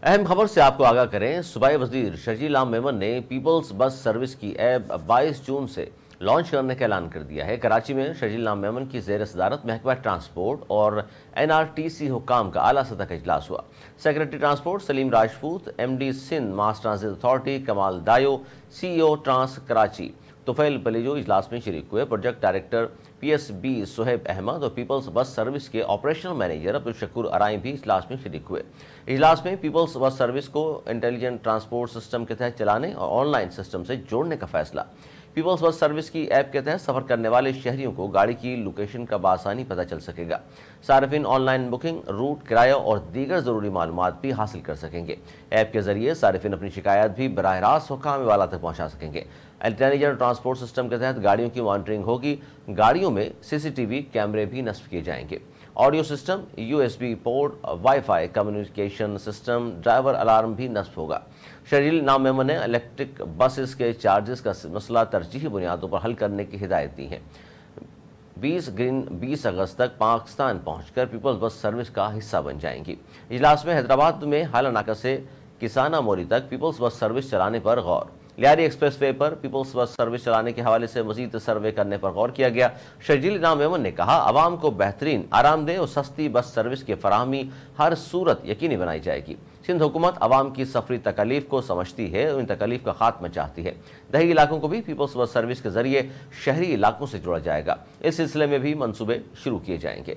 اہم خبر سے آپ کو آگاہ کریں، صوبائی وزیر شرجیل عام میمن نے پیپلز بس سروس کی ایپ 22 جون سے لانچ کرنے کا اعلان کر دیا ہے۔ کراچی میں شرجیل عام میمن کی زیر صدارت محکمہ ٹرانسپورٹ اور NRTC حکام کا اعلیٰ سطح کا اجلاس ہوا۔ Secretary transport Saleem Rajput, MD Sindh mass transit authority Kamal Dayo, CEO trans Karachi Tufail Palijo اجلاس میں شریک ہوئے۔ Project director PSB Suhaib Ahmed اور پیپلز بس سروس کے آپریشنل مینیجر عبدالشکور ارائیں بھی اجلاس میں شریک ہوئے۔ اجلاس میں پیپلز بس سروس کو انٹیلیجنٹ ٹرانسپورٹ سسٹم کے تحت چلانے اور آن لائن سسٹم سے جوڑنے کا فیصلہ۔ پیپلز بس سروس کی ایپ کے تحت سفر کرنے والے شہریوں کو گاڑی کی لوکیشن کا بآسانی پتہ چل سکے گا۔ صارفین آن لائن بکنگ، روٹ، کرایہ اور دیگر ضروری معلومات بھی حاصل کر سکیں گے۔ ایپ کے ذریعے صارفین اپنی شکایات بھی براہ راست حکام والا تک پہنچا سکیں گے۔ انٹیلیجنٹ ٹرانسپورٹ سسٹم کے تحت گاڑیوں کی مانیٹرنگ ہوگی۔ گاڑیوں میں CCTV کیمرے بھی نصب کیے جائیں گے۔ Audio system, USB port, wi fi communication system, driver alarm بھی نصب ہوگا۔ شرجیل عام میمن نے الیکٹرک بسز کے چارجز کا مسئلہ ترجیحی بنیادوں پر حل کرنے کی ہدایت دی ہے۔ 20 اگست تک پاکستان پہنچ کر پیپلز بس سروس کا حصہ بن جائیں گی۔ اجلاس میں حیدرآباد میں حالہ ناکہ سے کسانہ موری تک پیپلز بس سروس چلانے پر غور۔ لیاری ایکسپریس وے پر پیپلز بس سروس چلانے کے حوالے سے مزید سروے کرنے پر غور کیا گیا۔ شرجیل عام میمن نے کہا، عوام کو بہترین، آرام دہ اور سستی بس سروس کی فراہمی ہر صورت یقینی بنائی جائے گی۔ سندھ حکومت عوام کی سفری تکالیف کو سمجھتی ہے اور ان تکالیف کا خاتمہ چاہتی ہے۔ دیہی علاقوں کو بھی پیپلز بس سروس کے ذریعے شہری علاقوں سے جوڑا جائے گا۔ اس سلسلے میں بھی منصوبے شروع کیے جائیں گے۔